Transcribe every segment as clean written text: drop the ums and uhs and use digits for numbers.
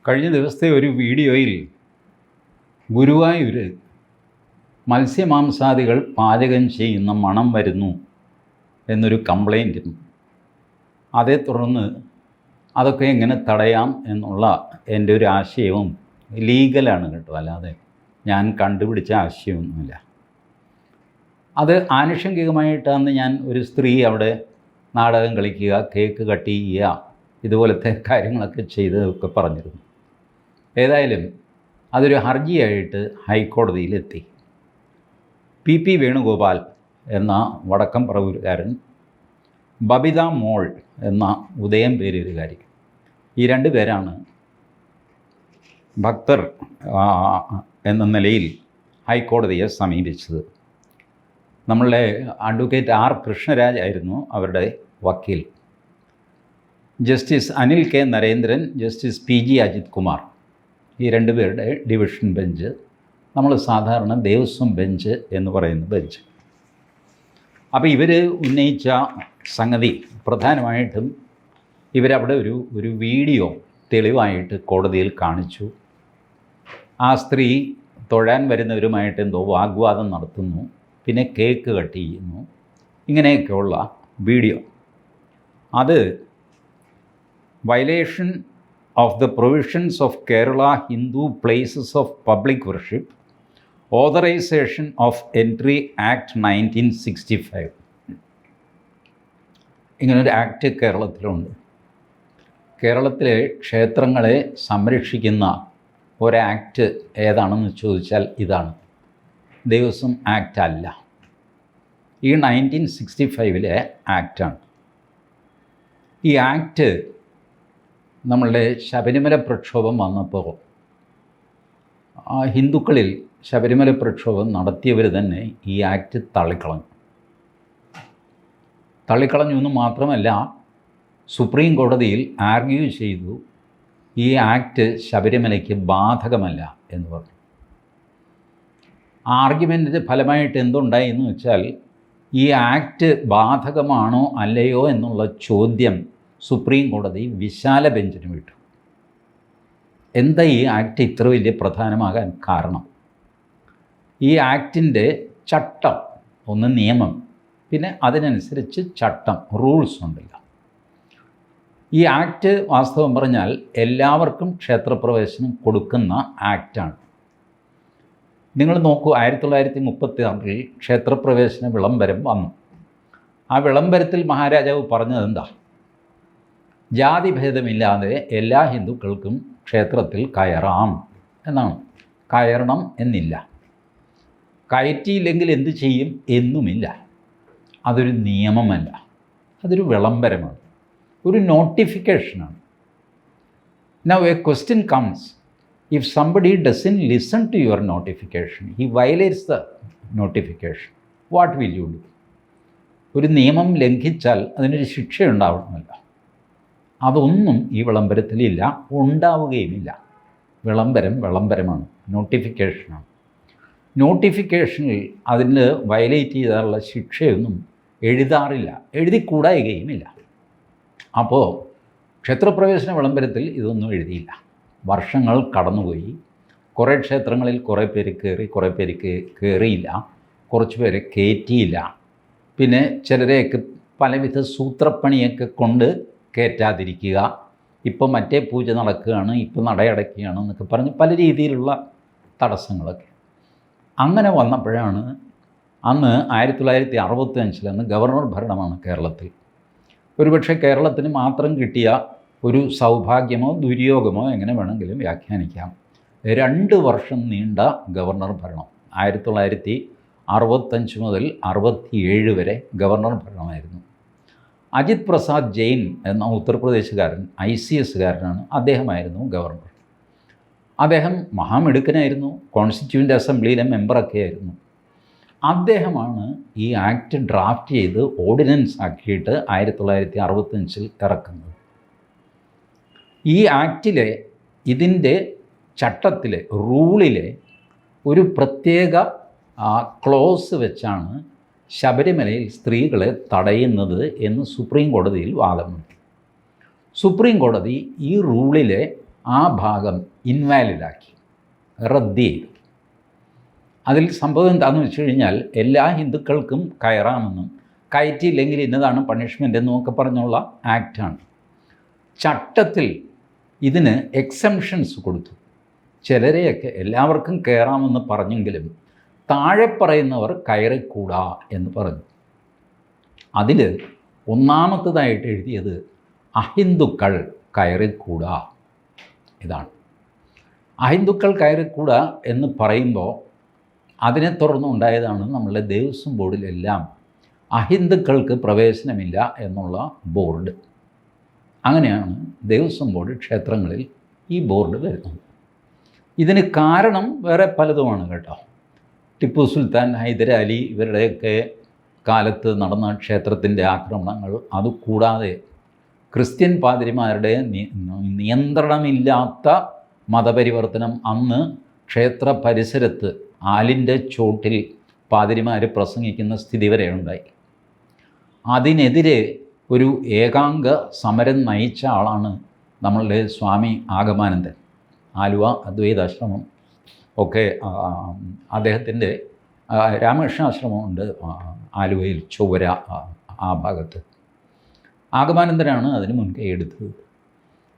കഴിഞ്ഞ ദിവസത്തെ ഒരു വീഡിയോയിൽ ഗുരുവായൂർ മത്സ്യമാംസാദികൾ പാചകം ചെയ്യുന്ന മണം വരുന്നു എന്നൊരു കംപ്ലൈൻറ്റും അതേ തുടർന്ന് അതൊക്കെ എങ്ങനെ തടയാം എന്നുള്ള എൻ്റെ ഒരു ആശയവും ലീഗലാണ് കേട്ടോ, അല്ലാതെ ഞാൻ കണ്ടുപിടിച്ച ആശയമൊന്നുമില്ല. അത് ആനുഷംഗികമായിട്ടാണ് ഞാൻ ഒരു സ്ത്രീ അവിടെ നാടകം കളിക്കുക, കേക്ക് കട്ട് ചെയ്യുക, ഇതുപോലത്തെ കാര്യങ്ങളൊക്കെ ചെയ്തതൊക്കെ പറഞ്ഞിരുന്നു. ഏതായാലും അതൊരു ഹർജിയായിട്ട് ഹൈക്കോടതിയിലെത്തി. പി വേണുഗോപാൽ എന്ന വടക്കം പറവൂരുകാരൻ, ബബിത മോൾ എന്ന ഉദയം പേരൂരുകാരി, ഈ രണ്ട് പേരാണ് ഭക്തർ എന്ന നിലയിൽ ഹൈക്കോടതിയെ സമീപിച്ചത്. നമ്മളുടെ അഡ്വക്കേറ്റ് ആർ കൃഷ്ണരാജ് ആയിരുന്നു അവരുടെ വക്കീൽ. Justice Anil K Narendran, justice PG Ajith Kumar, ഈ രണ്ടുപേരുടെ ഡിവിഷൻ ബെഞ്ച്, നമ്മൾ സാധാരണ ദേവസ്വം ബെഞ്ച് എന്ന് പറയുന്ന ബെഞ്ച്. അപ്പോൾ ഇവർ ഉന്നയിച്ച സംഗതി പ്രധാനമായിട്ടും ഇവരവിടെ ഒരു വീഡിയോ തെളിവായിട്ട് കോടതിയിൽ കാണിച്ചു. ആ സ്ത്രീ തൊഴാൻ വരുന്നവരുമായിട്ട് എന്തോ വാഗ്വാദം നടത്തുന്നു, പിന്നെ കേക്ക് കട്ട് ചെയ്യുന്നു, ഇങ്ങനെയൊക്കെയുള്ള വീഡിയോ. അത് violation of the provisions of Kerala Hindu places of public worship authorisation of entry act 1965. ഇങ്ങനൊരു ആക്ട് കേരളത്തിലുണ്ട്. കേരളത്തിലെ ക്ഷേത്രങ്ങളെ സംരക്ഷിക്കുന്ന ഒരാക്ട് ഏതാണെന്ന് ചോദിച്ചാൽ ഇതാണ്. ദേവസ്വം ആക്ട് അല്ല, ഈ 1965 ആക്റ്റാണ്. ഈ ആക്ട് നമ്മളുടെ ശബരിമല പ്രക്ഷോഭം വന്നപ്പോൾ ഹിന്ദുക്കളിൽ ശബരിമല പ്രക്ഷോഭം നടത്തിയവർ തന്നെ ഈ ആക്ട് തള്ളിക്കളഞ്ഞു എന്ന് മാത്രമല്ല, സുപ്രീം കോടതിയിൽ ആർഗ്യൂ ചെയ്തു, ഈ ആക്ട് ശബരിമലയ്ക്ക് ബാധകമല്ല എന്ന് പറഞ്ഞു. ആർഗ്യുമെൻറ്റിൻ്റെ ഫലമായിട്ട് എന്തുണ്ടായി എന്ന് വെച്ചാൽ, ഈ ആക്ട് ബാധകമാണോ അല്ലയോ എന്നുള്ള ചോദ്യം സുപ്രീം കോടതി വിശാല ബെഞ്ചിന് വിട്ടു. എന്താ ഈ ആക്ട് ഇത്ര വലിയ പ്രധാനമാകാൻ കാരണം? ഈ ആക്ടിൻ്റെ ചട്ടം, ഒന്ന് നിയമം, പിന്നെ അതിനനുസരിച്ച് ചട്ടം, റൂൾസ് ഉണ്ടല്ലോ. ഈ ആക്ട് വാസ്തവം പറഞ്ഞാൽ എല്ലാവർക്കും ക്ഷേത്രപ്രവേശനം കൊടുക്കുന്ന ആക്റ്റാണ്. നിങ്ങൾ നോക്കൂ, 1936 ക്ഷേത്രപ്രവേശന വിളംബരം വന്നു. ആ വിളംബരത്തിൽ മഹാരാജാവ് പറഞ്ഞത് എന്താ? ജാതിഭേദമില്ലാതെ എല്ലാ ഹിന്ദുക്കൾക്കും ക്ഷേത്രത്തിൽ കയറാം എന്നാണ്. കയറണം എന്നില്ല, കയറ്റിയില്ലെങ്കിൽ എന്ത് ചെയ്യും എന്നുമില്ല. അതൊരു നിയമമല്ല, അതൊരു വിളംബരമാണ്, ഒരു നോട്ടിഫിക്കേഷനാണ്. Now a question comes, if somebody doesn't listen to your notification, he violates the notification, what will you do? ഒരു നിയമം ലംഘിച്ചാൽ അതിനൊരു ശിക്ഷയുണ്ടാവണമല്ല. അതൊന്നും ഈ വിളംബരത്തിലില്ല, ഉണ്ടാവുകയുമില്ല. വിളംബരമാണ്, നോട്ടിഫിക്കേഷനാണ്. നോട്ടിഫിക്കേഷനിൽ അതിന് വയലേറ്റ് ചെയ്താലുള്ള ശിക്ഷയൊന്നും എഴുതാറില്ല, എഴുതിക്കൂടായികയുമില്ല. അപ്പോൾ ക്ഷേത്രപ്രവേശന വിളംബരത്തിൽ ഇതൊന്നും എഴുതിയില്ല. വർഷങ്ങൾ കടന്നുപോയി. കുറേ ക്ഷേത്രങ്ങളിൽ കുറേ പേര് കയറി, കുറേ പേര് കയറിയില്ല, കുറച്ച് പേരെ കയറ്റിയില്ല. പിന്നെ ചിലരെയൊക്കെ പലവിധ സൂത്രപ്പണിയൊക്കെ കൊണ്ട് കയറ്റാതിരിക്കുക, ഇപ്പോൾ മറ്റേ പൂജ നടക്കുകയാണ്, ഇപ്പോൾ നടയടയ്ക്കുകയാണ് എന്നൊക്കെ പറഞ്ഞ് പല രീതിയിലുള്ള തടസ്സങ്ങളൊക്കെ. അങ്ങനെ വന്നപ്പോഴാണ് അന്ന് 1965 അന്ന് ഗവർണർ ഭരണമാണ് കേരളത്തിൽ. ഒരുപക്ഷെ കേരളത്തിന് മാത്രം കിട്ടിയ ഒരു സൗഭാഗ്യമോ ദുര്യോഗമോ എങ്ങനെ വേണമെങ്കിലും വ്യാഖ്യാനിക്കാം. 2 വർഷം നീണ്ട ഗവർണർ ഭരണം, 1965 മുതൽ 67 വരെ ഗവർണർ ഭരണമായിരുന്നു. അജിത് പ്രസാദ് ജെയിൻ എന്ന ഉത്തർപ്രദേശുകാരൻ, ICSകാരനാണ്, അദ്ദേഹമായിരുന്നു ഗവർണർ. അദ്ദേഹം മഹാമിടുക്കനായിരുന്നു, കോൺസ്റ്റിറ്റ്യൂവൻ്റ് അസംബ്ലിയിലെ മെമ്പറൊക്കെ ആയിരുന്നു. അദ്ദേഹമാണ് ഈ ആക്ട് ഡ്രാഫ്റ്റ് ചെയ്ത് ഓർഡിനൻസ് ആക്കിയിട്ട് 1965 ഇറക്കുന്നത്. ഈ ആക്റ്റിലെ, ഇതിൻ്റെ ചട്ടത്തിലെ, റൂളിലെ ഒരു പ്രത്യേക ക്ലോസ് വെച്ചാണ് ശബരിമലയിൽ സ്ത്രീകളെ തടയുന്നത് എന്ന് സുപ്രീം കോടതിയിൽ വാദമുണ്ട്. സുപ്രീം കോടതി ഈ റൂളിലെ ആ ഭാഗം ഇൻവാലിഡാക്കി, റദ്ദ് ചെയ്തു. അതിൽ സംഭവം എന്താണെന്ന് വെച്ച് കഴിഞ്ഞാൽ എല്ലാ ഹിന്ദുക്കൾക്കും കയറാമെന്നും കയറ്റിയില്ലെങ്കിൽ ഇന്നതാണ് പണിഷ്മെൻ്റ് എന്നൊക്കെ പറഞ്ഞുള്ള ആക്റ്റാണ്. ചട്ടത്തിൽ ഇതിന് എക്സംഷൻസ് കൊടുത്തു. ചിലരെയൊക്കെ എല്ലാവർക്കും കയറാമെന്ന് പറഞ്ഞെങ്കിലും താഴെ പറയുന്നവർ കയറിക്കൂടാ എന്ന് പറഞ്ഞു. അതിൽ ഒന്നാമത്തതായിട്ട് എഴുതിയത് അഹിന്ദുക്കൾ കയറിക്കൂടാ. ഇതാണ് അഹിന്ദുക്കൾ കയറിക്കൂടാ എന്ന് പറയുമ്പോൾ അതിനെ തുടർന്നുണ്ടായതാണ് നമ്മളുടെ ദേവസ്വം ബോർഡിലെല്ലാം അഹിന്ദുക്കൾക്ക് പ്രവേശനമില്ല എന്നുള്ള ബോർഡ്. അങ്ങനെയാണ് ദേവസ്വം ബോർഡ് ക്ഷേത്രങ്ങളിൽ ഈ ബോർഡ് വരുന്നത്. ഇതിന് കാരണം വേറെ പലതുമാണ് കേട്ടോ. ടിപ്പു സുൽത്താൻ, ഹൈദരാലി ഇവരുടെയൊക്കെ കാലത്ത് നടന്ന ക്ഷേത്രത്തിൻ്റെ ആക്രമണങ്ങൾ, അതുകൂടാതെ ക്രിസ്ത്യൻ പാതിരിമാരുടെ നിയന്ത്രണമില്ലാത്ത മതപരിവർത്തനം. അന്ന് ക്ഷേത്ര പരിസരത്ത് ആലിൻ്റെ ചോട്ടിൽ പാതിരിമാർ പ്രസംഗിക്കുന്ന സ്ഥിതി വരെ ഉണ്ടായി. അതിനെതിരെ ഒരു ഏകാംഗ സമരം നയിച്ച ആളാണ് നമ്മളുടെ സ്വാമി ആഗമാനന്ദൻ. ആലുവ അദ്വൈതാശ്രമം ഒക്കെ അദ്ദേഹത്തിൻ്റെ രാമകൃഷ്ണാശ്രമമുണ്ട് ആലുവയിൽ, ചൊവ്വര ആ ഭാഗത്ത്. ആഗമാനന്ദനാണ് അതിന് മുൻകൈ എടുത്തത്.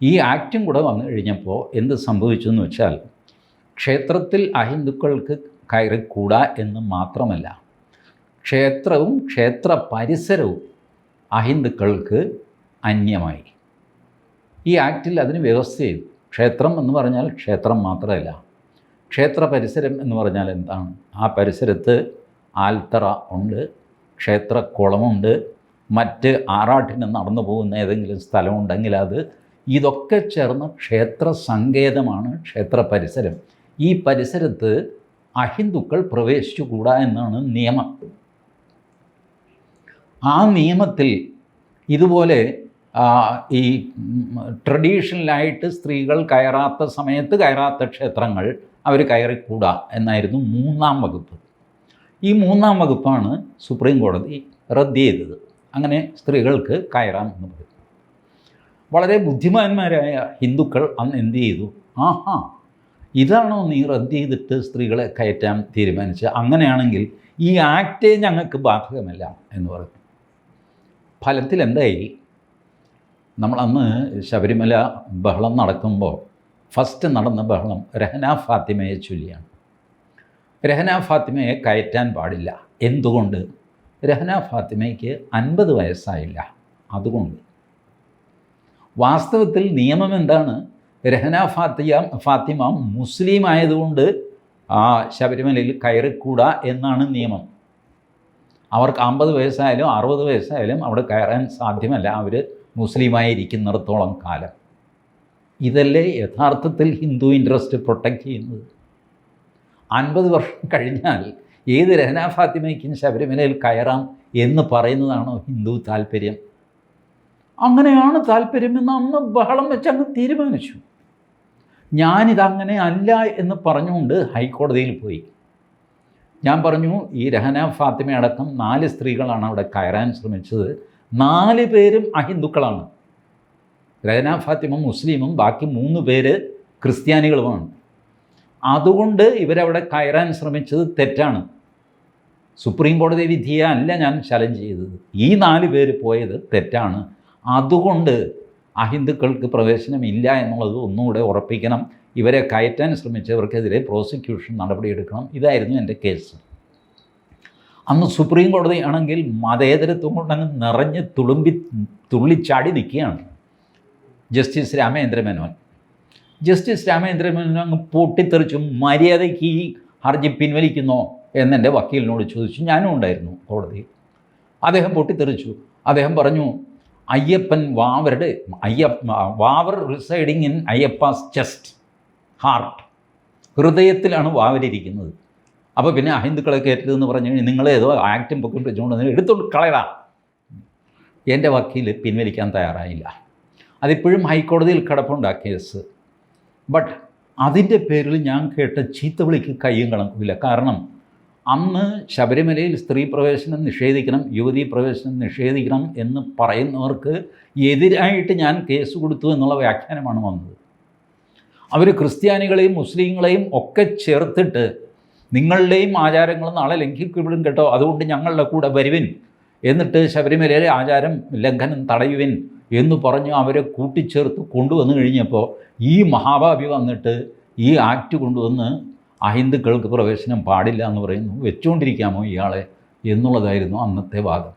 ഈ ആക്റ്റും കൂടെ വന്നു കഴിഞ്ഞപ്പോൾ എന്ത് സംഭവിച്ചു എന്ന് വെച്ചാൽ, ക്ഷേത്രത്തിൽ അഹിന്ദുക്കൾക്ക് കയറിക്കൂടാ എന്ന് മാത്രമല്ല, ക്ഷേത്രവും ക്ഷേത്ര പരിസരവും അഹിന്ദുക്കൾക്ക് അന്യമായി. ഈ ആക്റ്റിൽ അതിന് വ്യവസ്ഥ ചെയ്തു. ക്ഷേത്രം എന്ന് പറഞ്ഞാൽ ക്ഷേത്രം മാത്രമല്ല, ക്ഷേത്ര പരിസരം എന്ന് പറഞ്ഞാൽ എന്താണ്? ആ പരിസരത്ത് ആൽത്തറ ഉണ്ട്, ക്ഷേത്രക്കുളമുണ്ട്, മറ്റ് ആറാട്ടിന് നടന്നു പോകുന്ന ഏതെങ്കിലും സ്ഥലമുണ്ടെങ്കിൽ അത്, ഇതൊക്കെ ചേർന്ന് ക്ഷേത്ര സങ്കേതമാണ് ക്ഷേത്ര പരിസരം. ഈ പരിസരത്ത് അഹിന്ദുക്കൾ പ്രവേശിച്ചുകൂടാ എന്നാണ് നിയമം. ആ നിയമത്തിൽ ഇതുപോലെ ഈ ട്രഡീഷണലായിട്ട് സ്ത്രീകൾ കയറാത്ത സമയത്ത് കയറാത്ത ക്ഷേത്രങ്ങൾ അവർ കയറിക്കൂടാ എന്നായിരുന്നു 3-ാം വകുപ്പ്. ഈ 3-ാം വകുപ്പാണ് സുപ്രീം കോടതി റദ്ദ് ചെയ്തത്. അങ്ങനെ സ്ത്രീകൾക്ക് കയറാമെന്ന് പറയും. വളരെ ബുദ്ധിമാന്മാരായ ഹിന്ദുക്കൾ അന്ന് എന്ത് ചെയ്തു? ആഹാ, ഇതാണോ നീ റദ്ദ് ചെയ്തിട്ട് സ്ത്രീകളെ കയറ്റാൻ തീരുമാനിച്ചത്? അങ്ങനെയാണെങ്കിൽ ഈ ആക്റ്റേ ഞങ്ങൾക്ക് ബാധകമല്ല എന്ന് പറഞ്ഞു. ഫലത്തിൽ എന്തായി? നമ്മളന്ന് ശബരിമല ബഹളം നടക്കുമ്പോൾ ഫസ്റ്റ് നടന്ന ബഹളം രഹന ഫാത്തിമയെ ചൊല്ലിയാണ്. രഹന ഫാത്തിമയെ കയറ്റാൻ പാടില്ല. എന്തുകൊണ്ട്? രഹന ഫാത്തിമയ്ക്ക് 50 വയസ്സായില്ല. അതുകൊണ്ട്. വാസ്തവത്തിൽ നിയമം എന്താണ്? രഹന ഫാത്തിമ മുസ്ലിം ആയതുകൊണ്ട് ശബരിമലയിൽ കയറിക്കൂടാ എന്നാണ് നിയമം. അവർക്ക് 50 വയസ്സായാലും 60 വയസ്സായാലും അവിടെ കയറാൻ സാധ്യമല്ല, അവർ മുസ്ലിമായിരിക്കുന്നിടത്തോളം കാലം. ഇതല്ലേ യഥാർത്ഥത്തിൽ ഹിന്ദു ഇൻട്രസ്റ്റ് പ്രൊട്ടക്റ്റ് ചെയ്യുന്നത്? 50 വർഷം കഴിഞ്ഞാൽ ഏത് രഹന ഫാത്തിമയ്ക്കും ശബരിമലയിൽ കയറാം എന്ന് പറയുന്നതാണോ ഹിന്ദു താല്പര്യം? അങ്ങനെയാണ് താല്പര്യമെന്ന് അന്ന് ബഹളം വെച്ച് അങ്ങ് തീരുമാനിച്ചു. ഞാനിതങ്ങനെ അല്ല എന്ന് പറഞ്ഞുകൊണ്ട് ഹൈക്കോടതിയിൽ പോയി. ഞാൻ പറഞ്ഞു, ഈ രഹന ഫാത്തിമ അടക്കം 4 സ്ത്രീകളാണ് അവിടെ കയറാൻ ശ്രമിച്ചത്. 4 പേരും അഹിന്ദുക്കളാണ്. രഹന ഫാത്തിമ മുസ്ലിമും ബാക്കി 3 പേര് ക്രിസ്ത്യാനികളുമാണ്. അതുകൊണ്ട് ഇവരവിടെ കയറാൻ ശ്രമിച്ചത് തെറ്റാണ്. സുപ്രീം കോടതി വിധിയെ അല്ല ഞാൻ ചലഞ്ച് ചെയ്തത്. ഈ 4 പേര് പോയത് തെറ്റാണ്. അതുകൊണ്ട് അഹിന്ദുക്കൾക്ക് പ്രവേശനമില്ല എന്നുള്ളത് ഒന്നുകൂടെ ഉറപ്പിക്കണം. ഇവരെ കയറ്റാൻ ശ്രമിച്ചവർക്കെതിരെ പ്രോസിക്യൂഷൻ നടപടിയെടുക്കണം. ഇതായിരുന്നു എൻ്റെ കേസ്. അന്ന് സുപ്രീം കോടതി ആണെങ്കിൽ മതേതരത്വം കൊണ്ടങ്ങ് നിറഞ്ഞ് തുള്ളിച്ചാടി നിൽക്കുകയാണ്. ജസ്റ്റിസ് രാമേന്ദ്ര മേനോൻ അങ്ങ് പൊട്ടിത്തെറിച്ചു. മര്യാദയ്ക്ക് ഈ ഹർജി പിൻവലിക്കുന്നോ എന്നെൻ്റെ വക്കീലിനോട് ചോദിച്ചു. ഞാനും ഉണ്ടായിരുന്നു കോടതിയിൽ. അദ്ദേഹം പൊട്ടിത്തെറിച്ചു. അദ്ദേഹം പറഞ്ഞു, Vavar residing in Ayyappa's chest, heart, ഹൃദയത്തിലാണ് വാവരിയ്ക്കുന്നത്. അപ്പോൾ പിന്നെ അഹിന്ദുക്കളെ കയറ്റരുതെന്ന് പറഞ്ഞു കഴിഞ്ഞാൽ നിങ്ങളേതോ ആക്റ്റും പൊക്കി വെച്ചുകൊണ്ട് എടുത്തോണ്ട് കളയടാ. എൻ്റെ വക്കീൽ പിൻവലിക്കാൻ തയ്യാറായില്ല. അതിപ്പോഴും ഹൈക്കോടതിയിൽ കിടപ്പുണ്ട് ആ കേസ്. ബട്ട് അതിൻ്റെ പേരിൽ ഞാൻ കേട്ട ചീത്തവിളിക്ക് കയ്യും കണക്കില്ല. കാരണം അന്ന് ശബരിമലയിൽ സ്ത്രീ പ്രവേശനം നിഷേധിക്കണം, യുവതീ പ്രവേശനം നിഷേധിക്കണം എന്ന് പറയുന്നവർക്ക് എതിരായിട്ട് ഞാൻ കേസ് കൊടുത്തു എന്നുള്ള വ്യാഖ്യാനമാണ് വന്നത്. അവർ ക്രിസ്ത്യാനികളെയും മുസ്ലിങ്ങളെയും ഒക്കെ ചേർത്തിട്ട് നിങ്ങളുടെയും ആചാരങ്ങൾ നാളെ ലംഘിക്കപ്പെടും കേട്ടോ, അതുകൊണ്ട് ഞങ്ങളുടെ കൂടെ വരുവിൻ, എന്നിട്ട് ശബരിമലയിലെ ആചാരം ലംഘനം തടയുവിൻ എന്ന് പറഞ്ഞ് അവരെ കൂട്ടിച്ചേർത്ത് കൊണ്ടുവന്നു കഴിഞ്ഞപ്പോൾ ഈ മഹാഭാവി വന്നിട്ട് ഈ ആക്ട് കൊണ്ടുവന്ന് അഹിന്ദുക്കൾക്ക് പ്രവേശനം പാടില്ല എന്ന് പറയുന്നു. വെച്ചുകൊണ്ടിരിക്കാമോ ഇയാളെ എന്നുള്ളതായിരുന്നു അന്നത്തെ വാദം.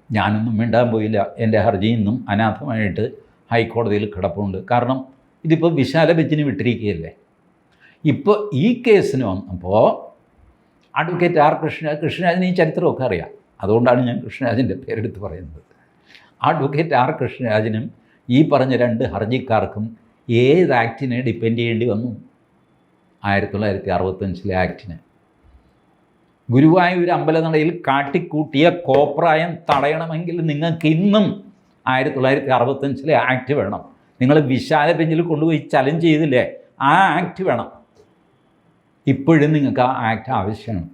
ഞാനൊന്നും മിണ്ടാൻ പോയില്ല. എൻ്റെ ഹർജി ഇന്നും അനാഥമായിട്ട് ഹൈക്കോടതിയിൽ കിടപ്പുണ്ട്. കാരണം ഇതിപ്പോൾ വിശാല ബെഞ്ചിന് വിട്ടിരിക്കുകയല്ലേ. ഇപ്പോൾ ഈ കേസിന് വന്നപ്പോൾ അഡ്വക്കേറ്റ് ആർ കൃഷ്ണരാജന് ഈ ചരിത്രമൊക്കെ അറിയാം, അതുകൊണ്ടാണ് ഞാൻ കൃഷ്ണരാജൻ്റെ പേരെടുത്ത് പറയുന്നത്. അഡ്വക്കേറ്റ് ആർ കൃഷ്ണരാജനും ഈ പറഞ്ഞ 2 ഹർജിക്കാർക്കും ഏത് ആക്ടിനെ ഡിപ്പെൻഡ് ചെയ്യേണ്ടി വന്നു? 1965 ആക്ടിന്. ഗുരുവായൂർ അമ്പലനടയിൽ കാട്ടിക്കൂട്ടിയ കോപ്രായം തടയണമെങ്കിൽ നിങ്ങൾക്ക് ഇന്നും 1965 ആക്ട് വേണം. നിങ്ങൾ വിശാല ബെഞ്ചിൽ കൊണ്ടുപോയി ചലഞ്ച് ചെയ്തില്ലേ, ആ ആക്ട് വേണം. ഇപ്പോഴും നിങ്ങൾക്ക് ആ ആക്ട് ആവശ്യമാണ്.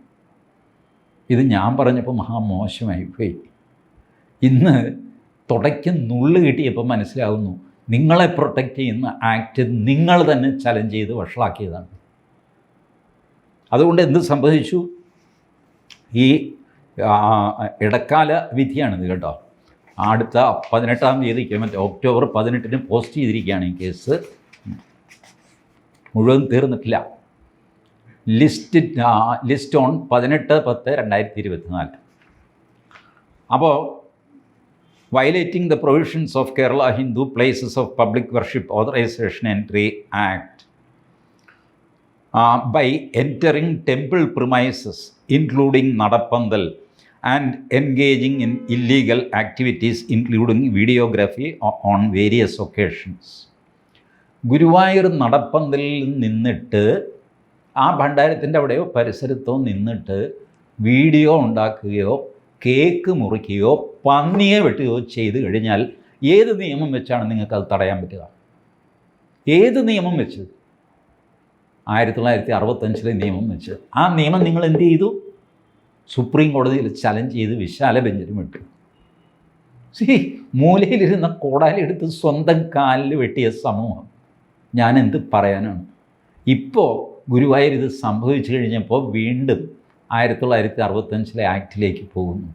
ഇത് ഞാൻ പറഞ്ഞപ്പോൾ മഹാമോശമായിപ്പോയി. ഇന്ന് തുടയ്ക്ക് നുള്ളു കിട്ടിയപ്പോൾ മനസ്സിലാവുന്നു നിങ്ങളെ പ്രൊട്ടക്റ്റ് ചെയ്യുന്ന ആക്ട് നിങ്ങൾ തന്നെ ചലഞ്ച് ചെയ്ത് വഷളാക്കിയതാണ്. അതുകൊണ്ട് എന്ത് സംഭവിച്ചു? ഈ ഇടക്കാല വിധിയാണിത് കേട്ടോ. അടുത്ത 18-ാം തീയതിക്ക് ഒക്ടോബർ 18-ന് പോസ്റ്റ് ചെയ്തിരിക്കുകയാണ് ഈ കേസ്. മുഴുവൻ തീർന്നിട്ടില്ല. List on 18/10/2024. അപ്പോൾ violating the provisions of Kerala Hindu places of public worship authorisation entry act by entering temple premises including nadapanthal and engaging in illegal activities including videography on various occasions. Guruvayur നടപ്പന്തലിൽ നിന്നിട്ട് ആ ഭണ്ഡാരത്തിൻ്റെ അവിടെയോ പരിസരത്തോ നിന്നിട്ട് വീഡിയോ ഉണ്ടാക്കുകയോ കേക്ക് മുറിക്കുകയോ പന്നിയെ വെട്ടുകയോ ചെയ്തു കഴിഞ്ഞാൽ ഏത് നിയമം വെച്ചാണ് നിങ്ങൾക്കത് തടയാൻ പറ്റുക? ഏത് നിയമം വെച്ച്? 1965 നിയമം വെച്ച്. ആ നിയമം നിങ്ങൾ എന്ത് ചെയ്തു? സുപ്രീം കോടതിയിൽ ചലഞ്ച് ചെയ്ത് വിശാല ബെഞ്ചിലും വിട്ടു. മൂലയിലിരുന്ന കോടാലെടുത്ത് സ്വന്തം കാലിൽ വെട്ടിയ സമൂഹം. ഞാൻ എന്ത് പറയാനാണ്? ഇപ്പോൾ ഗുരുവായൂർ ഇത് സംഭവിച്ചു കഴിഞ്ഞപ്പോൾ വീണ്ടും 1965 ആക്ടിലേക്ക് പോകുന്നു.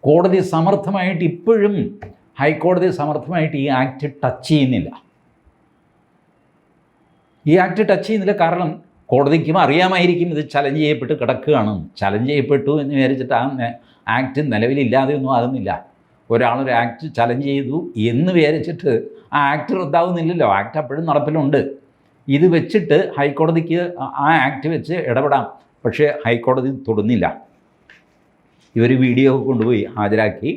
കോടതി സമർത്ഥമായിട്ട് ഇപ്പോഴും ഹൈക്കോടതി സമർത്ഥമായിട്ട് ഈ ആക്ട് ടച്ച് ചെയ്യുന്നില്ല. ഈ ആക്ട് ടച്ച് ചെയ്യുന്നില്ല. കാരണം കോടതിക്കും അറിയാമായിരിക്കും ഇത് ചലഞ്ച് ചെയ്യപ്പെട്ട് കിടക്കുകയാണ്. ചലഞ്ച് ചെയ്യപ്പെട്ടു എന്ന് വിചാരിച്ചിട്ട് ആ ആക്ട് നിലവിലില്ലാതെയൊന്നും ആകുന്നില്ല. ഒരാളൊരു ആക്ട് ചലഞ്ച് ചെയ്തു എന്ന് വിചാരിച്ചിട്ട് ആ ആക്ട് റദ്ദാവുന്നില്ലല്ലോ. ആക്ട് അപ്പോഴും നടപ്പിലുണ്ട്. ഇത് വെച്ചിട്ട് ഹൈക്കോടതിക്ക് ആ ആക്ട് വെച്ച് ഇടപെടാം. പക്ഷേ ഹൈക്കോടതി തൊടുന്നില്ല. ഇവർ വീഡിയോ കൊണ്ടുപോയി ഹാജരാക്കി.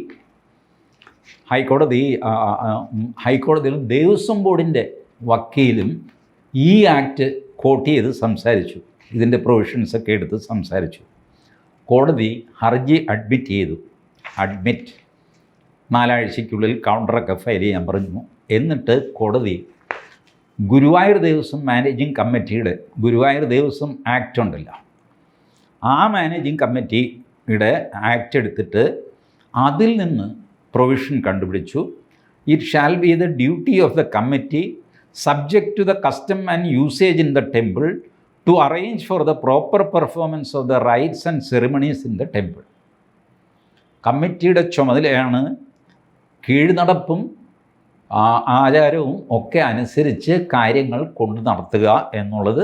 ഹൈക്കോടതിയിലും ദേവസ്വം ബോർഡിൻ്റെ വക്കീലും ഈ ആക്ട് കോട്ട് ചെയ്ത് സംസാരിച്ചു. ഇതിൻ്റെ പ്രൊവിഷൻസൊക്കെ എടുത്ത് സംസാരിച്ചു. കോടതി ഹർജി അഡ്മിറ്റ് ചെയ്തു. 4 ആഴ്ചയ്ക്കുള്ളിൽ കൗണ്ടറൊക്കെ ഫയൽ ചെയ്യാൻ പറഞ്ഞു. എന്നിട്ട് കോടതി ഗുരുവായൂർ ദേവസ്വം മാനേജിങ് കമ്മിറ്റിയുടെ ഗുരുവായൂർ ദേവസ്വം ആക്ട് ഉണ്ടല്ലോ, ആ മാനേജിങ് കമ്മിറ്റിയുടെ ആക്ട് എടുത്തിട്ട് അതിൽ നിന്ന് പ്രൊവിഷൻ കണ്ടുപിടിച്ചു. It shall be the duty of the committee subject to the custom and usage in the temple to arrange for the proper performance of the rites and ceremonies in the temple. കമ്മിറ്റിയുടെ ചുമതലയാണ് കീഴ്നടപ്പും ആചാരവും ഒക്കെ അനുസരിച്ച് കാര്യങ്ങൾ കൊണ്ട് നടത്തുക എന്നുള്ളത്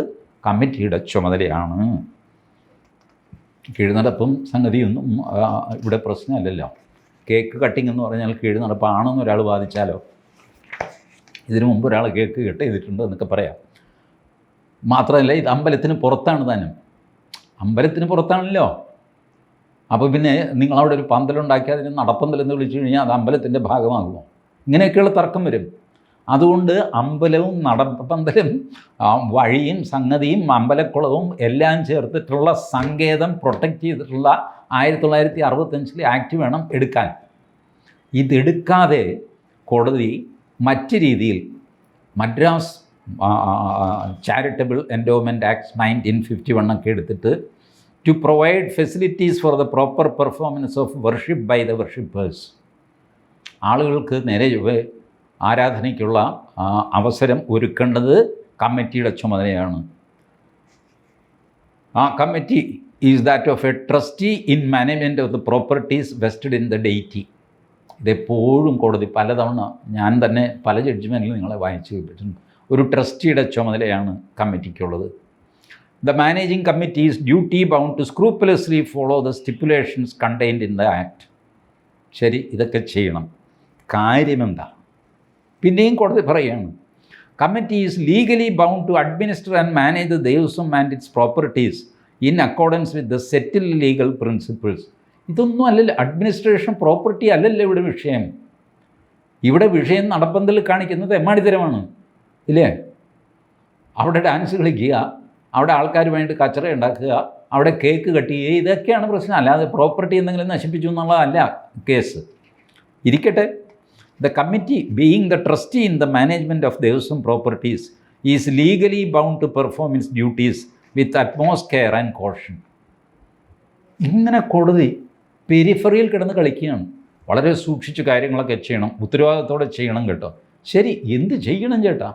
കമ്മിറ്റിയുടെ ചുമതലയാണ്. കീഴ്നടപ്പും സംഗതിയൊന്നും ഇവിടെ പ്രശ്നമല്ലല്ലോ. കേക്ക് കട്ടിംഗ് എന്ന് പറഞ്ഞാൽ കീഴ്നടപ്പാണെന്ന് ഒരാൾ വാദിച്ചാലോ? ഇതിനു മുമ്പ് ഒരാൾ കേക്ക് കട്ട് ചെയ്തിട്ടുണ്ട് എന്നൊക്കെ പറയാം. മാത്രമല്ല ഇത് അമ്പലത്തിന് പുറത്താണ് താനും. അമ്പലത്തിന് പുറത്താണല്ലോ. അപ്പോൾ പിന്നെ നിങ്ങളവിടെ ഒരു പന്തലുണ്ടാക്കി അതിന് നടപ്പന്തലെന്ന് വിളിച്ചു കഴിഞ്ഞാൽ അത് അമ്പലത്തിൻ്റെ ഭാഗമാകുമോ? ഇങ്ങനെയൊക്കെയുള്ള തർക്കം വരും. അതുകൊണ്ട് അമ്പലവും നടപ്പന്തലും വഴിയും സംഗതിയും അമ്പലക്കുളവും എല്ലാം ചേർത്തിട്ടുള്ള സങ്കേതം പ്രൊട്ടക്റ്റ് ചെയ്തിട്ടുള്ള 1965 ആക്ട് വേണം എടുക്കാൻ. ഇതെടുക്കാതെ കോടതി മറ്റ് രീതിയിൽ മദ്രാസ് ചാരിറ്റബിൾ എൻഡോമെൻറ്റ് ആക്ട് 1951 ഒക്കെ എടുത്തിട്ട് to provide facilities for the proper performance of worship by the worshippers. ആളുകൾക്ക് നേരെ ആരാധനയ്ക്കുള്ള അവസരം ഒരുക്കേണ്ടത് കമ്മിറ്റിയുടെ ചുമതലയാണ്. ആ committee is that of a trustee in management of the properties vested in the deity. ഇതെപ്പോഴും കോടതി പലതവണ ഞാൻ തന്നെ പല ജഡ്ജ്മെൻറ്റിലും നിങ്ങളെ വായിച്ചു കേട്ടിട്ടുണ്ട്. ഒരു ട്രസ്റ്റിയുടെ ചുമതലയാണ് കമ്മിറ്റിക്കുള്ളത്. The managing committee is duty bound to scrupulously follow the stipulations contained in the act. ശരി, ഇതൊക്കെ ചെയ്യണം. കാര്യമെന്താ? പിന്നെയും കോടതി പറയുകയാണ്, committee is legally bound to administer and manage the devaswom and its properties in accordance with the settled legal principles. ഇതൊന്നും അല്ലല്ലോ, administration property അല്ലല്ലോ ഇവിടെ വിഷയം. ഇവിടെ വിഷയം നടപ്പന്തൽ കാണിക്കുന്നത് എമ്മാടിത്തരമാണ്, ഇല്ലേ? അവിടെ ഡാൻസ് കളിക്കുക, അവിടെ ആൾക്കാർ വേണ്ടി കച്ചറ ഉണ്ടാക്കുക, അവിടെ കേക്ക് കട്ട് ചെയ്യുക, ഇതൊക്കെയാണ് പ്രശ്നം. അല്ലാതെ പ്രോപ്പർട്ടി എന്തെങ്കിലും നശിപ്പിച്ചു എന്നുള്ളതല്ല കേസ്. ഇരിക്കട്ടെ, the committee being the trustee in the management of devaswom properties is legally bound to perform its duties with utmost care and caution. ഇങ്ങനെ കോടതി പെരിഫറിയിൽ കിടന്ന് കളിക്കുകയാണ്. വളരെ സൂക്ഷിച്ച് കാര്യങ്ങളൊക്കെ ചെയ്യണം, ഉത്തരവാദിത്തോടെ ചെയ്യണം കേട്ടോ. ശരി, എന്ത് ചെയ്യണം ചേട്ടാ?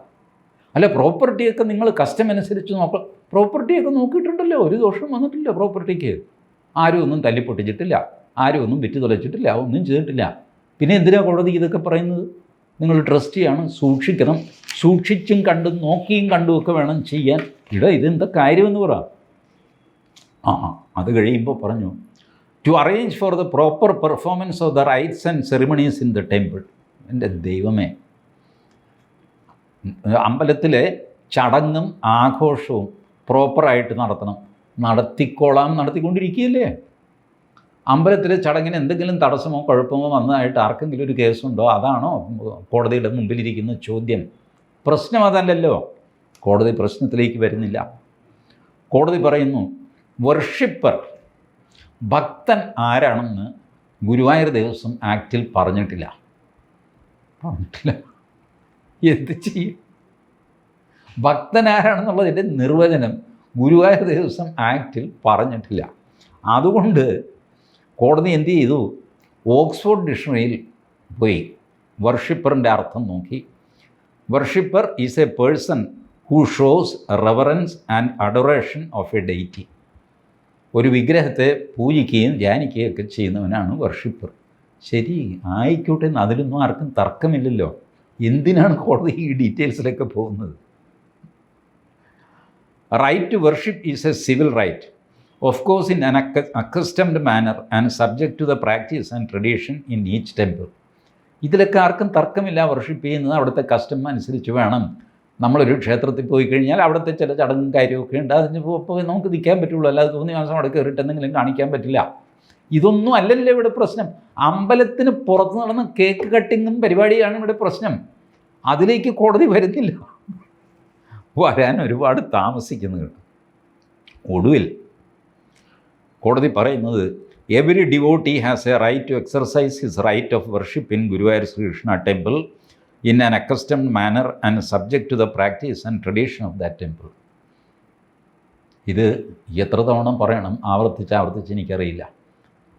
അല്ല, പ്രോപ്പർട്ടിയൊക്കെ നിങ്ങൾ കസ്റ്റം അനുസരിച്ച് നോക്കാം. പ്രോപ്പർട്ടിയൊക്കെ നോക്കിയിട്ടുണ്ടല്ലോ, ഒരു ദോഷം വന്നിട്ടില്ല പ്രോപ്പർട്ടിക്ക്. ആരും ഒന്നും തല്ലിപ്പൊട്ടിച്ചിട്ടില്ല, ആരും ഒന്നും വിറ്റ് തുലച്ചിട്ടില്ല, ഒന്നും ചെയ്തിട്ടില്ല. പിന്നെ എന്തിനാണ് കോടതി ഇതൊക്കെ പറയുന്നത്? നിങ്ങൾ ട്രസ്റ്റിയാണ്, സൂക്ഷിക്കണം. സൂക്ഷിച്ചും കണ്ടും നോക്കിയും കണ്ടുമൊക്കെ വേണം ചെയ്യാൻ. ഇതെന്താ കാര്യമെന്ന് പറ. അത് കഴിയുമ്പോൾ പറഞ്ഞു, to arrange for the proper performance of the rites and ceremonies in the temple. എൻ്റെ ദൈവമേ, അമ്പലത്തിലെ ചടങ്ങും ആഘോഷവും പ്രോപ്പറായിട്ട് നടത്തണം. നടത്തിക്കൊണ്ടിരിക്കുകയല്ലേ. അമ്പലത്തിലെ ചടങ്ങിന് എന്തെങ്കിലും തടസ്സമോ കുഴപ്പമോ വന്നതായിട്ട് ആർക്കെങ്കിലും ഒരു കേസുണ്ടോ? അതാണോ കോടതിയുടെ മുമ്പിലിരിക്കുന്ന ചോദ്യം? പ്രശ്നം അതല്ലല്ലോ. കോടതി പ്രശ്നത്തിലേക്ക് വരുന്നില്ല. കോടതി പറയുന്നു, വർഷിപ്പർ, ഭക്തൻ ആരാണെന്ന് ഗുരുവായൂർ ദേവസ്വം ആക്റ്റിൽ പറഞ്ഞിട്ടില്ല. എന്ത് ചെയ്യും? ഭക്തൻ ആരാണെന്നുള്ളതിൻ്റെ നിർവചനം ഗുരുവായൂർ ദേവസ്വം ആക്റ്റിൽ പറഞ്ഞിട്ടില്ല. അതുകൊണ്ട് കോടതി എന്ത് ചെയ്തു? ഓക്സ്ഫോർഡ് ഡിക്ഷണറിയിൽ പോയി വർഷിപ്പറിൻ്റെ അർത്ഥം നോക്കി. Worshipper is a person who shows reverence and adoration of a deity. ഒരു വിഗ്രഹത്തെ പൂജിക്കുകയും ധ്യാനിക്കുകയും ഒക്കെ ചെയ്യുന്നവനാണ് വർഷിപ്പർ. ശരി, ആയിക്കോട്ടെ, അതിലൊന്നും ആർക്കും തർക്കമില്ലല്ലോ. എന്തിനാണ് കോടതി ഈ ഡീറ്റെയിൽസിലൊക്കെ പോകുന്നത്? Right to worship is a civil right, of course in an accustomed manner and subject to the practice and tradition in each temple. ഇതിലൊക്കെ ആർക്കും തർക്കമില്ല. വർഷിപ്പ് ചെയ്യുന്നത് അവിടുത്തെ കസ്റ്റം അനുസരിച്ച് വേണം. നമ്മളൊരു ക്ഷേത്രത്തിൽ പോയി കഴിഞ്ഞാൽ അവിടുത്തെ ചില ചടങ്ങും കാര്യമൊക്കെ ഉണ്ട്. അതിന് ഇപ്പോൾ നമുക്ക് നിൽക്കാൻ പറ്റുള്ളൂ, അല്ലാതെ തോന്നി മാസം അവിടെ കയറിയിട്ട് എന്തെങ്കിലും കാണിക്കാൻ പറ്റില്ല. ഇതൊന്നും അല്ലല്ലോ ഇവിടെ പ്രശ്നം. അമ്പലത്തിന് പുറത്ത് നടന്ന കേക്ക് കട്ടിങ്ങും പരിപാടിയാണ് ഇവിടെ പ്രശ്നം. അതിലേക്ക് കോടതി വരുന്നില്ല. വരാൻ ഒരുപാട് താമസിക്കുന്നു. ഒടുവിൽ കോടതി പറയുന്നത്, every devotee has a right to exercise his right of worship in Guruvayur Sreekrishna temple in an accustomed manner and subject to the practice and tradition of that temple. ഇത് എത്ര തവണ പറയണം, ആവർത്തിച്ച് എനിക്കറിയില്ല.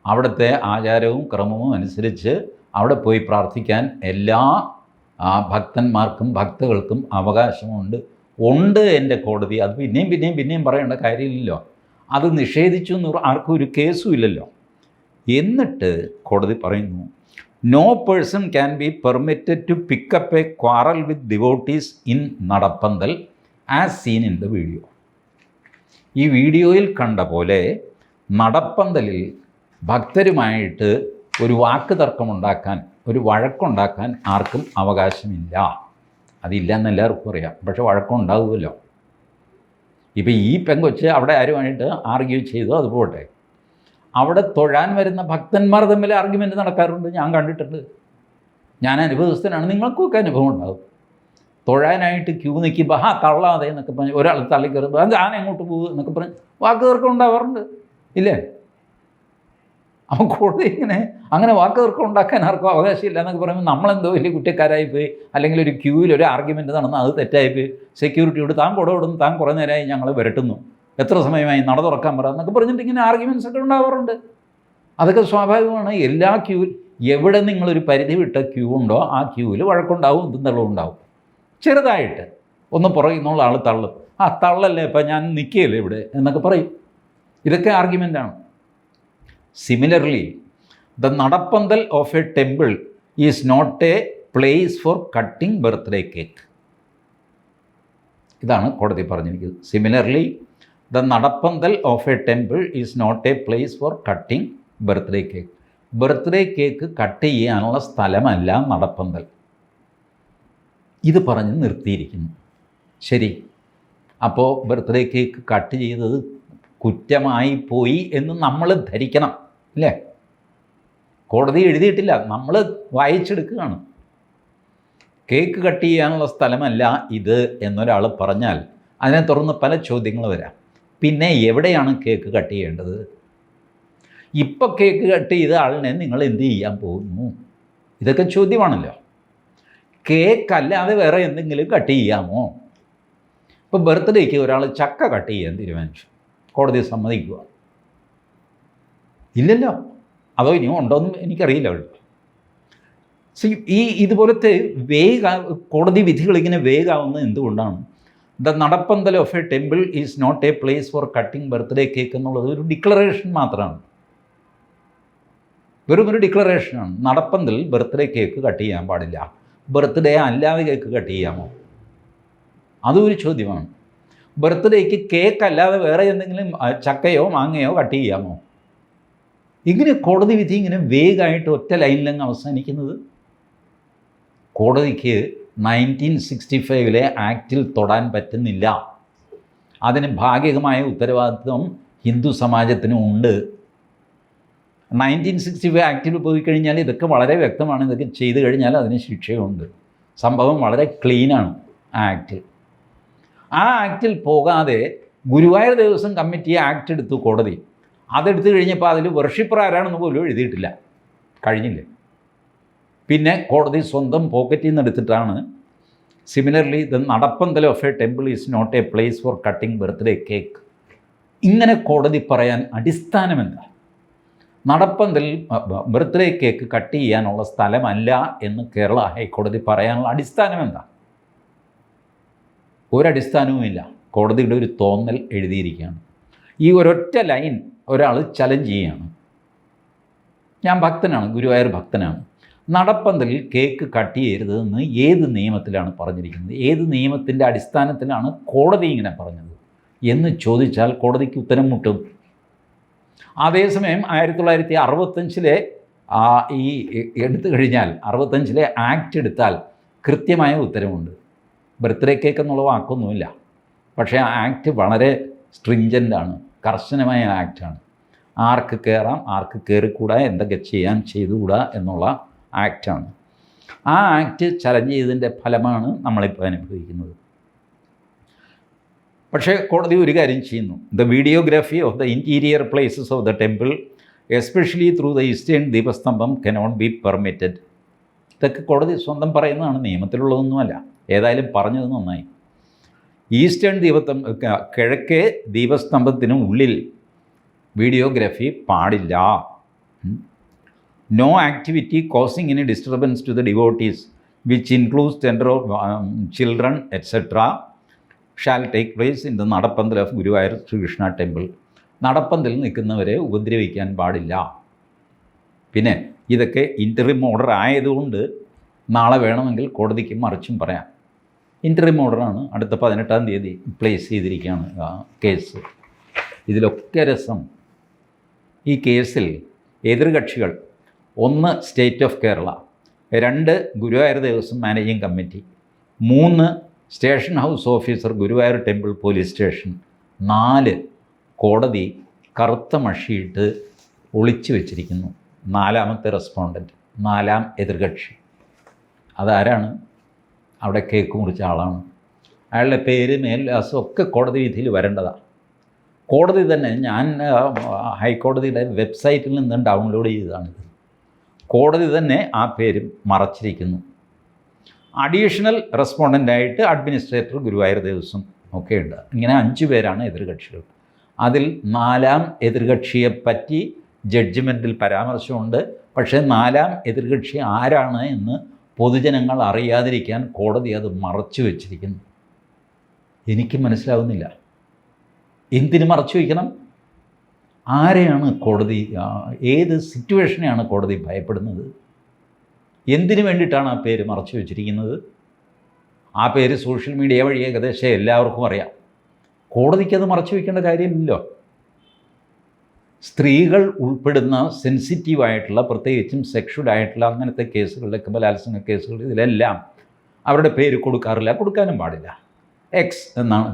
അവിടുത്തെ ആചാരവും ക്രമവും അനുസരിച്ച് അവിടെ പോയി പ്രാർത്ഥിക്കാൻ എല്ലാ ഭക്തന്മാർക്കും ഭക്തകൾക്കും അവകാശമുണ്ട്. എൻ്റെ കോടതി. അത് പിന്നെയും പറയേണ്ട കാര്യമില്ലല്ലോ. അത് നിഷേധിച്ചു എന്ന് ആർക്കും ഒരു കേസും ഇല്ലല്ലോ. എന്നിട്ട് കോടതി പറയുന്നു, no person can be permitted to pick up a quarrel with devotees in nadappanthal as seen in the video. ഈ വീഡിയോയിൽ കണ്ട പോലെ നടപ്പന്തലിൽ ഭക്തരുമായിട്ട് ഒരു വാക്ക് തർക്കമുണ്ടാക്കാൻ, ഒരു വഴക്കുണ്ടാക്കാൻ ആർക്കും അവകാശമില്ല. അതില്ല എന്ന് എല്ലാവർക്കും അറിയാം. പക്ഷെ വഴക്കമുണ്ടാകുമല്ലോ. ഇപ്പോൾ ഈ പെങ്കൊച്ച് അവിടെ ആരുമായിട്ട് ആർഗ്യൂ ചെയ്തു, അത് പോട്ടെ. അവിടെ തൊഴാൻ വരുന്ന ഭക്തന്മാർ തമ്മിൽ ആർഗ്യുമെൻറ്റ് നടക്കാറുണ്ട്, ഞാൻ കണ്ടിട്ടുണ്ട്. ഞാൻ അനുഭവസ്ഥനാണ്, നിങ്ങൾക്കൊക്കെ അനുഭവം ഉണ്ടാകും. തൊഴാനായിട്ട് ക്യൂ നിൽക്കുമ്പോൾ തള്ളാതെ എന്നൊക്കെ പറഞ്ഞ് ഒരാൾ തള്ളിക്കയറുമ്പോൾ അത് ഞാൻ എങ്ങോട്ട് പോകും എന്നൊക്കെ പറഞ്ഞ് വാക്ക് തർക്കം ഉണ്ടാവാറുണ്ട്, ഇല്ലേ? അപ്പോൾ കോടതി ഇങ്ങനെ അങ്ങനെ വാക്ക് തർക്കം ഉണ്ടാക്കാൻ ആർക്കും അവകാശമില്ല എന്നൊക്കെ പറയുമ്പോൾ നമ്മളെന്തോ വലിയ കുറ്റക്കാരായി പോയി, അല്ലെങ്കിൽ ഒരു ക്യൂവിൽ ഒരു ആർഗ്യുമെൻറ്റ് നടന്ന് അത് തെറ്റായിപ്പോയി സെക്യൂരിറ്റിയോട് താൻ കൊടുന്നു, താൻ കുറേ നേരമായി ഞങ്ങൾ വരട്ടുന്നു, എത്ര സമയമായി നട തുറക്കാൻ പറ എന്നൊക്കെ പറഞ്ഞിട്ട് ഇങ്ങനെ ആർഗ്യുമെൻറ്റ്സ് ഒക്കെ ഉണ്ടാവാറുണ്ട്. അതൊക്കെ സ്വാഭാവികമാണ്. എല്ലാ ക്യൂവിൽ എവിടെ നിങ്ങളൊരു പരിധി വിട്ട ക്യൂ ഉണ്ടോ ആ ക്യൂവിൽ വഴക്കുണ്ടാവും, എന്തെങ്കിലും ഉണ്ടാവും ചെറുതായിട്ട്. ഒന്ന് പുറകിൽ നിന്നുള്ള ആൾ തള്ളും. തള്ളല്ലേ, ഇപ്പം ഞാൻ നിൽക്കുകയല്ലേ ഇവിടെ എന്നൊക്കെ പറയും. ഇതൊക്കെ ആർഗ്യുമെൻ്റാണ്. Similarly the nadappanthal of a temple is not a place for cutting birthday cake. ഇതാണ് കോടതി പറഞ്ഞിരിക്കുന്നത്. Similarly the nadappanthal of a temple is not a place for cutting birthday cake. Birthday cake cut ചെയ്യാനുള്ള സ്ഥലമല്ല നടപ്പന്തൽ. ഇത് പറഞ്ഞ് നിർത്തിയിരിക്കുന്നു. ശരി, അപ്പോൾ ബർത്ത്ഡേ കേക്ക് കട്ട് ചെയ്തത് കുറ്റമായി പോയി എന്ന് നമ്മൾ ധരിക്കണം, അല്ലേ? കോടതി എഴുതിയിട്ടില്ല, നമ്മൾ വായിച്ചെടുക്കുകയാണ്. കേക്ക് കട്ട് ചെയ്യാനുള്ള സ്ഥലമല്ല ഇത് എന്നൊരാൾ പറഞ്ഞാൽ അതിനെ തുടർന്ന് പല ചോദ്യങ്ങൾ വരാം. പിന്നെ എവിടെയാണ് കേക്ക് കട്ട് ചെയ്യേണ്ടത്? ഇപ്പം കേക്ക് കട്ട് ചെയ്ത ആളിനെ നിങ്ങൾ എന്ത് ചെയ്യാൻ പോകുന്നു? ഇതൊക്കെ ചോദ്യമാണല്ലോ. കേക്ക് അല്ലാതെ വേറെ എന്തെങ്കിലും കട്ട് ചെയ്യാമോ? ഇപ്പോൾ ബർത്ത്ഡേക്ക് ഒരാൾ ചക്ക കട്ട് ചെയ്യാൻ തീരുമാനിച്ചു, കോടതി സമ്മതിക്കുക? ഇല്ലല്ലോ. അതോ ഇനിയും ഉണ്ടോയെന്നും എനിക്കറിയില്ല. ഇതുപോലത്തെ കോടതി വിധികൾ ഇങ്ങനെ വേഗാവുന്നത് എന്തുകൊണ്ടാണ്? The nadappanthal of a temple is not a place for cutting birthday cake എന്നുള്ളത് ഒരു ഡിക്ലറേഷൻ മാത്രമാണ്, വെറും ഒരു ഡിക്ലറേഷനാണ്. നടപ്പന്തൽ ബർത്ത്ഡേ കേക്ക് കട്ട് ചെയ്യാൻ പാടില്ല. ബർത്ത്ഡേ അല്ലാതെ കേക്ക് കട്ട് ചെയ്യാമോ? അതും ഒരു ചോദ്യമാണ്. ബർത്ത്ഡേക്ക് കേക്ക് അല്ലാതെ വേറെ എന്തെങ്കിലും ചക്കയോ മാങ്ങയോ കട്ട് ചെയ്യാമോ? ഇങ്ങനെ കോടതി വിധി ഇങ്ങനെ വേഗമായിട്ട് ഒറ്റ ലൈനിലങ്ങ് അവസാനിക്കുന്നത്. കോടതിക്ക് 1965 ആക്റ്റിൽ തൊടാൻ പറ്റുന്നില്ല. അതിന് ഭാഗികമായ ഉത്തരവാദിത്വം ഹിന്ദു സമാജത്തിനും ഉണ്ട്. 1965 ആക്റ്റിൽ പോയി കഴിഞ്ഞാൽ ഇതൊക്കെ വളരെ വ്യക്തമാണ്. ഇതൊക്കെ ചെയ്തു കഴിഞ്ഞാൽ അതിന് ശിക്ഷയുണ്ട്. സംഭവം വളരെ ക്ലീനാണ് ആ ആക്റ്റ്. ആ ആക്റ്റിൽ പോകാതെ ഗുരുവായൂർ ദേവസ്വം കമ്മിറ്റി ആക്ട് എടുത്തു കോടതി. അതെടുത്തു കഴിഞ്ഞപ്പോൾ അതിൽ വർഷിപ്പർ ആരാണെന്ന് പോലും എഴുതിയിട്ടില്ല. കഴിഞ്ഞില്ലേ? പിന്നെ കോടതി സ്വന്തം പോക്കറ്റിൽ നിന്ന് എടുത്തിട്ടാണ് similarly the nadappanthal of a temple is not a place for cutting birthday cake. ഇങ്ങനെ കോടതി പറയാൻ അടിസ്ഥാനമെന്താ? നടപ്പന്തൽ ബർത്ത്ഡേ കേക്ക് കട്ട് ചെയ്യാനുള്ള സ്ഥലമല്ല എന്ന് കേരള ഹൈക്കോടതി പറയാനുള്ള അടിസ്ഥാനം എന്താ? ഒരടിസ്ഥാനവുമില്ല. കോടതിയുടെ ഒരു തോന്നൽ എഴുതിയിരിക്കുകയാണ്. ഈ ഒരൊറ്റ ലൈൻ ഒരാൾ ചലഞ്ച് ചെയ്യുകയാണ്. ഞാൻ ഭക്തനാണ്, ഗുരുവായൂർ ഭക്തനാണ്. നടപ്പന്തലിൽ കേക്ക് കട്ട് ചെയ്യരുതെന്ന് ഏത് നിയമത്തിലാണ് പറഞ്ഞിരിക്കുന്നത്? ഏത് നിയമത്തിൻ്റെ അടിസ്ഥാനത്തിലാണ് കോടതി ഇങ്ങനെ പറഞ്ഞത് എന്ന് ചോദിച്ചാൽ കോടതിക്ക് ഉത്തരം മുട്ടും. അതേസമയം 1965 ഈ എടുത്തു കഴിഞ്ഞാൽ 65 ആക്ട് എടുത്താൽ കൃത്യമായ ഉത്തരവുണ്ട്. ബർത്ത്ഡേ കേക്ക് എന്നുള്ള വാക്കൊന്നുമില്ല. പക്ഷേ ആ ആക്ട് വളരെ സ്ട്രിഞ്ചൻ്റാണ്, കർശനമായ ആക്റ്റാണ്. ആർക്ക് കയറാം, ആർക്ക് കയറിക്കൂടാ, എന്തൊക്കെ ചെയ്യാൻ ചെയ്തുകൂടാ എന്നുള്ള ആക്റ്റാണ്. ആ ആക്ട് ചലഞ്ച് ചെയ്തതിൻ്റെ ഫലമാണ് നമ്മളിപ്പോൾ അനുഭവിക്കുന്നത്. പക്ഷേ കോടതി ഒരു കാര്യം ചെയ്യുന്നു. The videography of the interior places of the temple especially through the eastern deepasthambham cannot be permitted. ഇതൊക്കെ കോടതി സ്വന്തം പറയുന്നതാണ്, നിയമത്തിലുള്ളതൊന്നുമല്ല. ഏതായാലും പറഞ്ഞത് നന്നായി. ഈസ്റ്റേൺ കിഴക്കേ ദീപസ്തംഭത്തിന് ഉള്ളിൽ വീഡിയോഗ്രാഫി പാടില്ല. No activity causing any disturbance to the devotees which includes tender of children etcetera shall take place in the nadappanthal of Guruvayur Sreekrishna temple. നടപ്പന്തലിൽ നിൽക്കുന്നവരെ ഉപദ്രവിക്കാൻ പാടില്ല. പിന്നെ ഇതൊക്കെ ഇൻ്ററിം ഓർഡർ ആയതുകൊണ്ട് നാളെ വേണമെങ്കിൽ കോടതിക്ക് മറിച്ചും പറയാം. ഇൻ്ററിം ഓർഡറാണ്, അടുത്ത 18-ാം തീയതി പ്ലേസ് ചെയ്തിരിക്കുകയാണ് കേസ്. ഇതിലൊക്കെ രസം, ഈ കേസിൽ എതിർകക്ഷികൾ 1 state of Kerala, 2 Guruvayur Devaswom managing committee, 3 station house officer Guruvayur temple police station, 4 കോടതി കറുത്ത മഷിയിട്ട് ഒളിച്ചു വച്ചിരിക്കുന്നു. 4ാമത്തെ റെസ്പോണ്ടൻറ്റ്, 4ാം എതിർകക്ഷി. അതാരാണ്? അവിടെ കേക്ക് മുറിച്ച ആളാണ്. അയാളുടെ പേര്, മേൽവിലാസം ഒക്കെ കോടതി വിധിയിൽ വരേണ്ടതാണ്. കോടതി തന്നെ, ഞാൻ ഹൈക്കോടതിയുടെ വെബ്സൈറ്റിൽ നിന്ന് ഡൗൺലോഡ് ചെയ്തതാണിത്. കോടതി തന്നെ ആ പേര് മറച്ചിരിക്കുന്നു. അഡീഷണൽ റെസ്പോണ്ടൻ്റായിട്ട് അഡ്മിനിസ്ട്രേറ്റർ ഗുരുവായൂർ ദേവസ്വം ഒക്കെ ഉണ്ട്. ഇങ്ങനെ 5 പേരാണ് എതിർകക്ഷികൾ. അതിൽ 4ാം എതിർകക്ഷിയെപ്പറ്റി ജഡ്ജ്മെൻറ്റിൽ പരാമർശമുണ്ട്. പക്ഷേ 4ാം എതിർകക്ഷി ആരാണ് എന്ന് പൊതുജനങ്ങൾ അറിയാതിരിക്കാൻ കോടതി അത് മറച്ചു വച്ചിരിക്കുന്നു. എനിക്ക് മനസ്സിലാവുന്നില്ല. എന്തിന് മറച്ചു വയ്ക്കണം? ആരെയാണ് കോടതി, ഏത് സിറ്റുവേഷനെയാണ് കോടതി ഭയപ്പെടുന്നത്? എന്തിനു വേണ്ടിയിട്ടാണ് ആ പേര് മറച്ചു വച്ചിരിക്കുന്നത്? ആ പേര് സോഷ്യൽ മീഡിയ വഴി ഏകദേശം എല്ലാവർക്കും അറിയാം. കോടതിക്കത് മറച്ചു വയ്ക്കേണ്ട കാര്യമില്ലല്ലോ. സ്ത്രീകൾ ഉൾപ്പെടുന്ന സെൻസിറ്റീവായിട്ടുള്ള, പ്രത്യേകിച്ചും സെക്ഷുവലായിട്ടുള്ള അങ്ങനത്തെ കേസുകളിലൊക്കെ, ബലാത്സംഗ കേസുകൾ, ഇതിലെല്ലാം അവരുടെ പേര് കൊടുക്കാറില്ല, കൊടുക്കാനും പാടില്ല. എക്സ് എന്നാണ്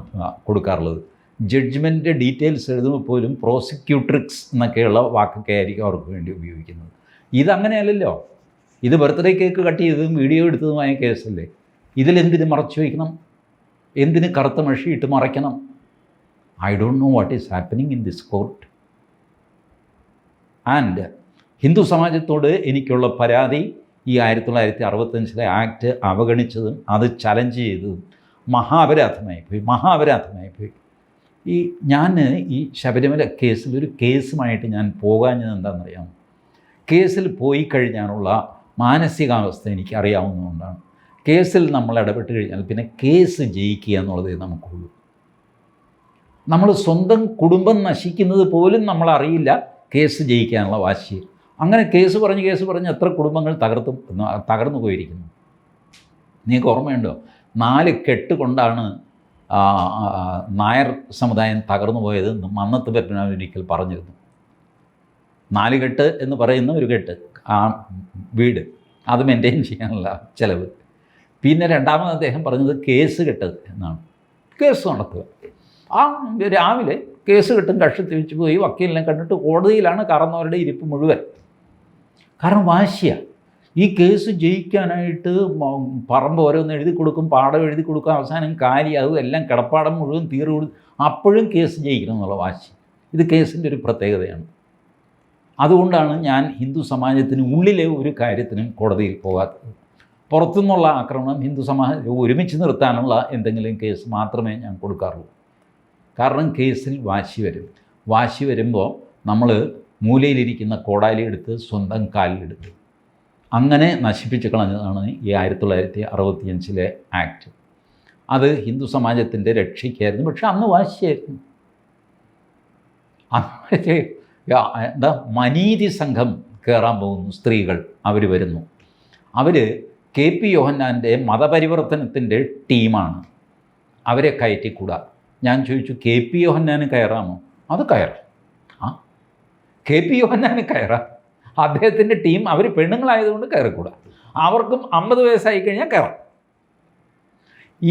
കൊടുക്കാറുള്ളത്. ജഡ്ജ്മെൻറ്റ് ഡീറ്റെയിൽസ് എഴുതുമ്പോൾ പോലും പ്രോസിക്യൂട്രിക്സ് എന്നൊക്കെയുള്ള വാക്കൊക്കെ ആയിരിക്കും അവർക്ക് വേണ്ടി ഉപയോഗിക്കുന്നത്. ഇതങ്ങനെയല്ലല്ലോ. ഇത് ബർത്ത്ഡേ കേക്ക് കട്ട് ചെയ്തതും വീഡിയോ എടുത്തതുമായ കേസല്ലേ. ഇതിലെന്തിന് മറച്ചു വയ്ക്കണം? എന്തിന് കറുത്ത മഷിയിട്ട് മറയ്ക്കണം? I don't know what is happening in this court. And Hindu സമാജത്തോട് എനിക്കുള്ള പരാതി ഈ 1965 ആക്ട് അവഗണിച്ചതും അത് ചലഞ്ച് ചെയ്തതും മഹാപരാധമായിപ്പോയി. ഞാൻ ഈ ശബരിമല കേസിൽ ഒരു കേസുമായിട്ട് ഞാൻ പോകാഞ്ഞത് എന്താണെന്നറിയാമോ? കേസിൽ പോയി കഴിഞ്ഞാലുള്ള മാനസികാവസ്ഥ എനിക്ക് അറിയാവുന്നതുകൊണ്ടാണ്. കേസിൽ നമ്മൾ ഇടപെട്ട് കഴിഞ്ഞാൽ പിന്നെ കേസ് ജയിക്കുക എന്നുള്ളതേ നമുക്കുള്ളൂ. നമ്മൾ സ്വന്തം കുടുംബം നശിക്കുന്നത് പോലും നമ്മളറിയില്ല കേസ് ജയിക്കാനുള്ള വാശി. അങ്ങനെ കേസ് പറഞ്ഞ് എത്ര കുടുംബങ്ങൾ തകർന്നു പോയിരിക്കുന്നു. നിങ്ങൾക്ക് ഓർമ്മയുണ്ടോ? 4 കെട്ട് കൊണ്ടാണ് നായർ സമുദായം തകർന്നു പോയതെന്ന് മന്നത്ത് പത്മനാഭൻ ഒരിക്കൽ പറഞ്ഞിരുന്നു. 4 കെട്ട് എന്ന് പറയുന്ന ഒരു കെട്ട്, ആ വീട് അത് മെയിൻറ്റെയിൻ ചെയ്യാനുള്ള ചിലവ്. പിന്നെ രണ്ടാമത് അദ്ദേഹം പറഞ്ഞത് കേസ് കെട്ടത് എന്നാണ്. കേസ് നടത്തുക. രാവിലെ കേസ് കെട്ടും കക്ഷത്തി വെച്ച് പോയി വക്കീലിനെ കണ്ടിട്ട് കോടതിയിലാണ് കറന്നവരുടെ ഇരിപ്പ് മുഴുവൻ. കാരണം വാശിയാണ്. ഈ കേസ് ജയിക്കാനായിട്ട് പറമ്പ് ഓരോന്ന് എഴുതി കൊടുക്കും, പാടം എഴുതി കൊടുക്കും, അവസാനം കാര്യമാകും, എല്ലാം കിടപ്പാടം മുഴുവൻ തീറി കൊടുക്കും, അപ്പോഴും കേസ് ജയിക്കണം എന്നുള്ള വാശി. ഇത് കേസിൻ്റെ ഒരു പ്രത്യേകതയാണ്. അതുകൊണ്ടാണ് ഞാൻ ഹിന്ദു സമാജത്തിന് ഉള്ളിലെ ഒരു കാര്യത്തിനും കോടതിയിൽ പോകാത്തത്. പുറത്തുനിന്നുള്ള ആക്രമണം ഹിന്ദു സമാജം ഒരുമിച്ച് നിർത്താനുള്ള എന്തെങ്കിലും കേസ് മാത്രമേ ഞാൻ കൊടുക്കാറുള്ളൂ. കാരണം കേസിൽ വാശി വരുമ്പോൾ നമ്മൾ മൂലയിലിരിക്കുന്ന കോടാലി എടുത്ത് സ്വന്തം കാലിലെടുത്ത് അങ്ങനെ നശിപ്പിച്ച് കളഞ്ഞതാണ് ഈ 1965 ആക്ട്. അത് ഹിന്ദു സമാജത്തിൻ്റെ രക്ഷയ്ക്കായിരുന്നു. പക്ഷെ അന്ന് വാശിയായിരുന്നു. എന്താ, മനീതി സംഘം കയറാൻ പോകുന്നു സ്ത്രീകൾ. അവർ വരുന്നു. അവർ KP യോഹന്നാൻ്റെ മതപരിവർത്തനത്തിൻ്റെ ടീമാണ്. അവരെ കയറ്റിക്കൂടാ. ഞാൻ ചോദിച്ചു, KP യോഹന്നാന് കയറാമോ? അത് കയറാം. KP യോഹന്നാന് കയറാം. അദ്ദേഹത്തിൻ്റെ ടീം, അവർ പെണ്ണുങ്ങളായതുകൊണ്ട് കയറിക്കൂടാ. അവർക്കും 50 വയസ്സായി കഴിഞ്ഞാൽ കയറാം.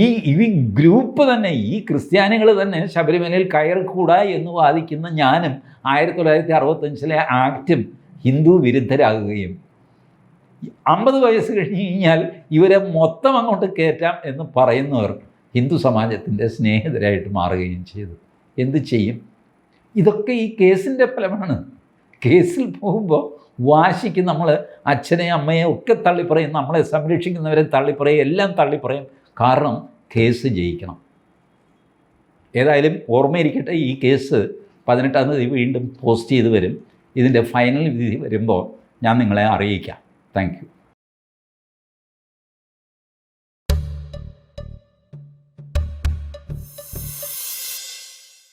ഈ ഗ്രൂപ്പ് തന്നെ, ഈ ക്രിസ്ത്യാനികൾ തന്നെ ശബരിമലയിൽ കയറിക്കൂടാ എന്ന് വാദിക്കുന്ന ഞാനും 1965 ആക്റ്റും ഹിന്ദു വിരുദ്ധരാകുകയും 50 വയസ്സ് കഴിഞ്ഞ് കഴിഞ്ഞാൽ ഇവരെ മൊത്തം അങ്ങോട്ട് കയറ്റാം എന്ന് പറയുന്നവർ ഹിന്ദു സമാജത്തിൻ്റെ സ്നേഹിതരായിട്ട് മാറുകയും ചെയ്തു. എന്ത് ചെയ്യും? ഇതൊക്കെ ഈ കേസിൻ്റെ ഫലമാണ്. കേസിൽ പോകുമ്പോൾ വാശിക്ക് നമ്മൾ അച്ഛനെ അമ്മയെ ഒക്കെ തള്ളിപ്പറയും, നമ്മളെ സംരക്ഷിക്കുന്നവരെ തള്ളിപ്പറയും, എല്ലാം തള്ളിപ്പറയും. കാരണം കേസ് ജയിക്കണം. ഏതായാലും ഓർമ്മയിരിക്കട്ടെ, ഈ കേസ് 18-ാം തീയതി വീണ്ടും പോസ്റ്റ് ചെയ്ത് വരും. ഇതിൻ്റെ ഫൈനൽ വിധി വരുമ്പോൾ ഞാൻ നിങ്ങളെ അറിയിക്കാം. Thank you.